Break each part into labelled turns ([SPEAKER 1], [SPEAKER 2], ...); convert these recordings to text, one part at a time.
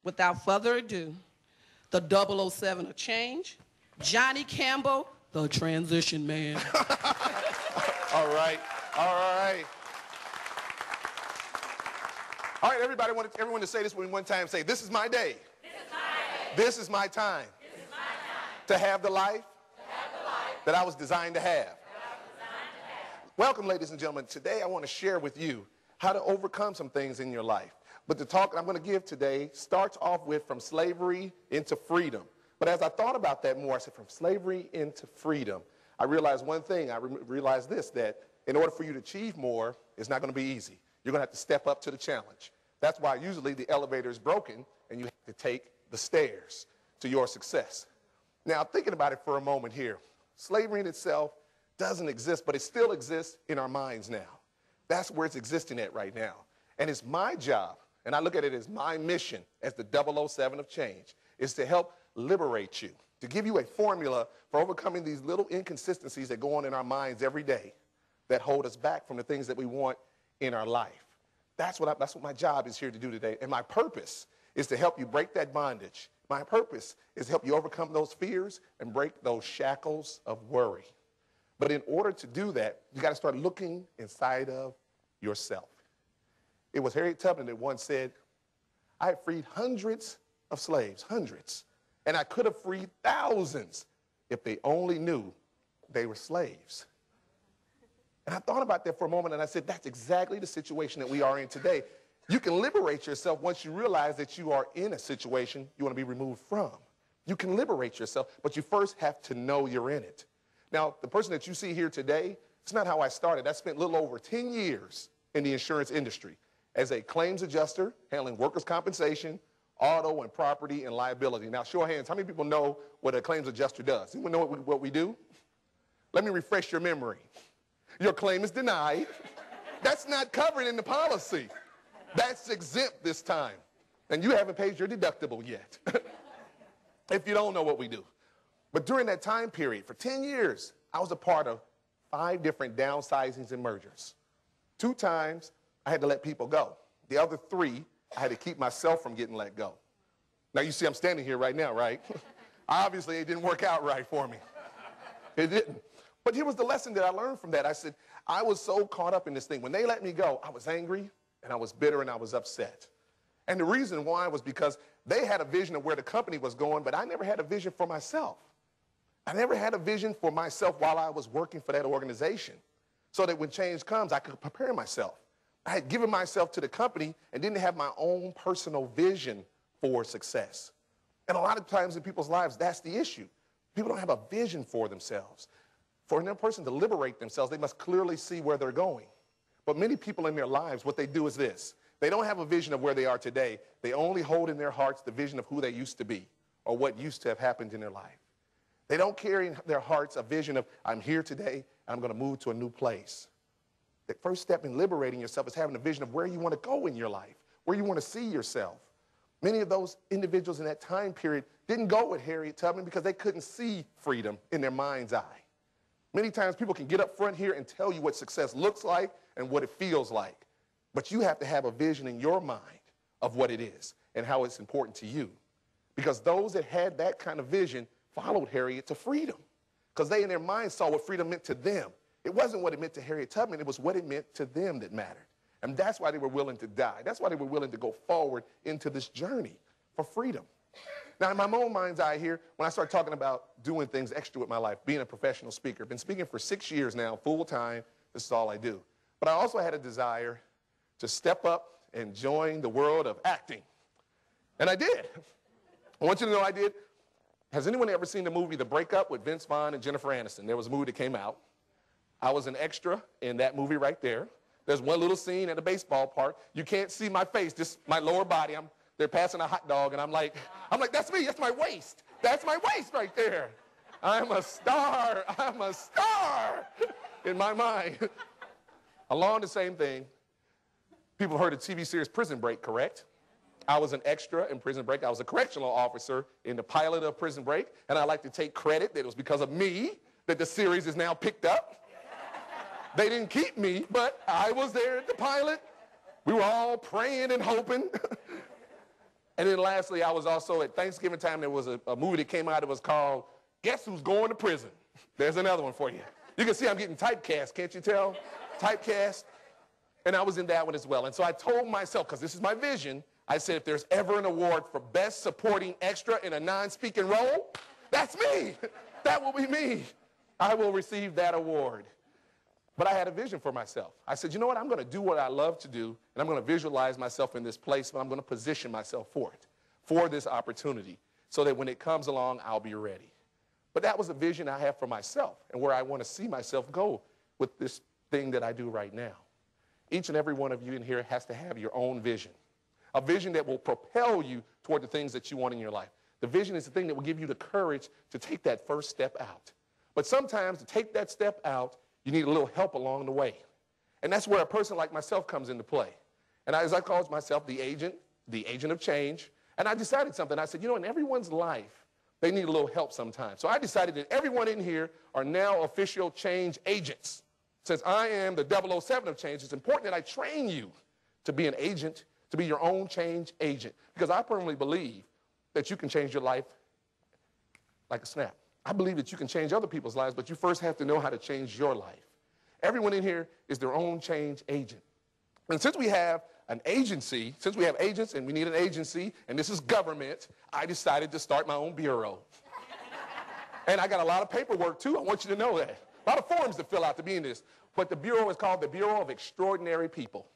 [SPEAKER 1] without further ado, the 007 of change, Johnny Campbell, the transition man.
[SPEAKER 2] All right, all right. All right, everybody, I want everyone to say this one time. Say, this is my day.
[SPEAKER 3] This is my day.
[SPEAKER 2] This is my time.
[SPEAKER 3] This is my time.
[SPEAKER 2] To have the life, that I was designed to have. Welcome, ladies and gentlemen. Today, I want to share with you how to overcome some things in your life. But the talk I'm going to give today starts off with from slavery into freedom. But as I thought about that more, I said from slavery into freedom. I realized one thing. I realized this, that in order for you to achieve more, it's not going to be easy. You're going to have to step up to the challenge. That's why usually the elevator is broken and you have to take the stairs to your success. Now, thinking about it for a moment here, slavery in itself doesn't exist, but it still exists in our minds now. That's where it's existing at right now. And it's my job, and I look at it as my mission as the 007 of change, is to help liberate you, to give you a formula for overcoming these little inconsistencies that go on in our minds every day that hold us back from the things that we want in our life. That's what my job is here to do today. And my purpose is to help you break that bondage. My purpose is to help you overcome those fears and break those shackles of worry. But in order to do that, you got to start looking inside of yourself. It was Harriet Tubman that once said, I have freed hundreds of slaves, hundreds, and I could have freed thousands if they only knew they were slaves. And I thought about that for a moment, and I said, that's exactly the situation that we are in today. You can liberate yourself once you realize that you are in a situation you want to be removed from. You can liberate yourself, but you first have to know you're in it. Now, the person that you see here today, it's not how I started. I spent a little over 10 years in the insurance industry as a claims adjuster, handling workers' compensation, auto and property and liability. Now, show of hands, how many people know what a claims adjuster does? Anyone know what we do? Let me refresh your memory. Your claim is denied. That's not covered in the policy. That's exempt this time. And you haven't paid your deductible yet, if you don't know what we do. But during that time period, for 10 years, I was a part of 5 different downsizings and mergers. 2 times, I had to let people go. The other 3, I had to keep myself from getting let go. Now, you see I'm standing here right now, right? Obviously, it didn't work out right for me. It didn't. But here was the lesson that I learned from that. I said, I was so caught up in this thing. When they let me go, I was angry, and I was bitter, and I was upset. And the reason why was because they had a vision of where the company was going, but I never had a vision for myself. I never had a vision for myself while I was working for that organization, so that when change comes, I could prepare myself. I had given myself to the company and didn't have my own personal vision for success. And a lot of times in people's lives, that's the issue. People don't have a vision for themselves. For a person to liberate themselves, they must clearly see where they're going. But many people in their lives, what they do is this. They don't have a vision of where they are today. They only hold in their hearts the vision of who they used to be or what used to have happened in their life. They don't carry in their hearts a vision of, I'm here today, I'm going to move to a new place. The first step in liberating yourself is having a vision of where you want to go in your life, where you want to see yourself. Many of those individuals in that time period didn't go with Harriet Tubman because they couldn't see freedom in their mind's eye. Many times people can get up front here and tell you what success looks like and what it feels like. But you have to have a vision in your mind of what it is and how it's important to you. Because those that had that kind of vision followed Harriet to freedom. Because they in their minds saw what freedom meant to them. It wasn't what it meant to Harriet Tubman. It was what it meant to them that mattered. And that's why they were willing to die. That's why they were willing to go forward into this journey for freedom. Now, in my own mind's eye here, when I start talking about doing things extra with my life, being a professional speaker, been speaking for 6 years now, full time, this is all I do. But I also had a desire to step up and join the world of acting. And I did. I want you to know I did. Has anyone ever seen the movie The Breakup with Vince Vaughn and Jennifer Aniston? There was a movie that came out. I was an extra in that movie right there. There's one little scene at a baseball park. You can't see my face, just my lower body. They're passing a hot dog, and I'm like, that's me. That's my waist. That's my waist right there. I'm a star. I'm a star in my mind. Along the same thing, people heard of TV series Prison Break, correct? I was an extra in Prison Break. I was a correctional officer in the pilot of Prison Break, and I like to take credit that it was because of me that the series is now picked up. They didn't keep me, but I was there at the pilot. We were all praying and hoping. And then lastly, I was also at Thanksgiving time, there was a movie that came out that was called Guess Who's Going to Prison? There's another one for you. You can see I'm getting typecast, can't you tell? Typecast. And I was in that one as well. And so I told myself, because this is my vision, I said, if there's ever an award for best supporting extra in a non-speaking role, that's me. That will be me. I will receive that award. But I had a vision for myself. I said, you know what? I'm going to do what I love to do, and I'm going to visualize myself in this place, but I'm going to position myself for it, for this opportunity, so that when it comes along, I'll be ready. But that was a vision I have for myself and where I want to see myself go with this thing that I do right now. Each and every one of you in here has to have your own vision, a vision that will propel you toward the things that you want in your life. The vision is the thing that will give you the courage to take that first step out. But sometimes to take that step out, you need a little help along the way. And that's where a person like myself comes into play. And as I call myself the agent of change, and I decided something. I said, you know, in everyone's life, they need a little help sometimes. So I decided that everyone in here are now official change agents. Since I am the 007 of change, it's important that I train you to be an agent, to be your own change agent. Because I firmly believe that you can change your life like a snap. I believe that you can change other people's lives, but you first have to know how to change your life. Everyone in here is their own change agent. And since we have an agency, since we have agents and we need an agency, and this is government, I decided to start my own bureau. And I got a lot of paperwork, too. I want you to know that. A lot of forms to fill out to be in this. But the bureau is called the Bureau of Extraordinary People.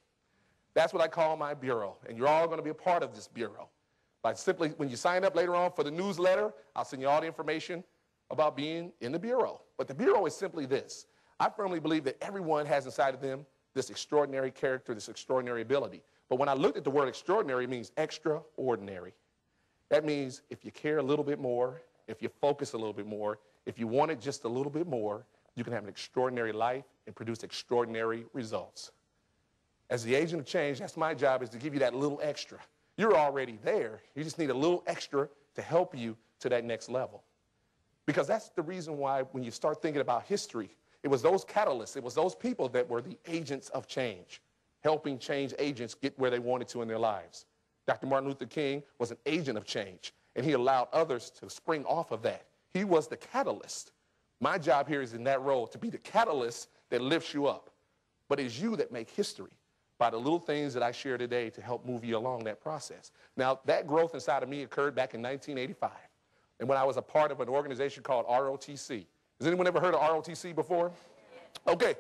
[SPEAKER 2] That's what I call my bureau. And you're all going to be a part of this bureau. By simply, when you sign up later on for the newsletter, I'll send you all the information about being in the bureau. But the bureau is simply this. I firmly believe that everyone has inside of them this extraordinary character, this extraordinary ability. But when I looked at the word extraordinary, it means extraordinary. That means if you care a little bit more, if you focus a little bit more, if you want it just a little bit more, you can have an extraordinary life and produce extraordinary results. As the agent of change, that's my job, is to give you that little extra. You're already there. You just need a little extra to help you to that next level. Because that's the reason why when you start thinking about history, it was those catalysts, it was those people that were the agents of change, helping change agents get where they wanted to in their lives. Dr. Martin Luther King was an agent of change, and he allowed others to spring off of that. He was the catalyst. My job here is in that role, to be the catalyst that lifts you up. But it's you that make history by the little things that I share today to help move you along that process. Now, that growth inside of me occurred back in 1985. And when I was a part of an organization called ROTC. Has anyone ever heard of ROTC before? Okay,